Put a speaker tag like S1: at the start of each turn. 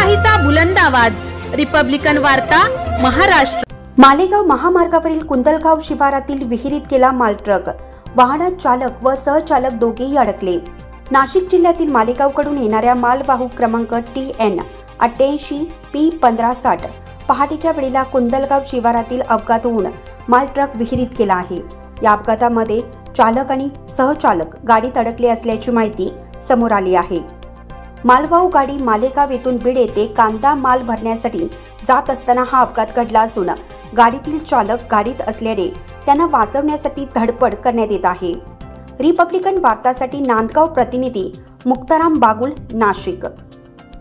S1: लोकशाहीचा बुलंद आवाज, रिपब्लिकन वार्ता, महाराष्ट्र।
S2: मालेगाव महामार्गावरील कुंदलगाव शिवारातील विहिरीत गेला मालट्रक। वाहनात चालक व सहचालक दोघेही अडकले। नाशिक जिल्ह्यातील मालेगावकडून येणाऱ्या मालवाहू क्रमांक TN 88 P1560 पहाटेच्या वेळेला कुंदलगाव शिवारातील अपघात होऊन मालट्रक विहिरीत गेला आहे। या अपघातामध्ये चालक आणि सहचालक गाडीत अडकले असल्याची माहिती समोर आली आहे। मालवाहू गाडी मालेगाव येथून बीड येथे कांदा माल भरण्यासाठी जात असताना हा अपघात घडला असून गाडीतील चालक गाडीत असल्याने त्यांना वाचवण्यासाठी धडपड करण्यात येत आहे। रिपब्लिकन वार्तासाठी नांदगाव प्रतिनिधी मुक्ताराम बागुल, नाशिक।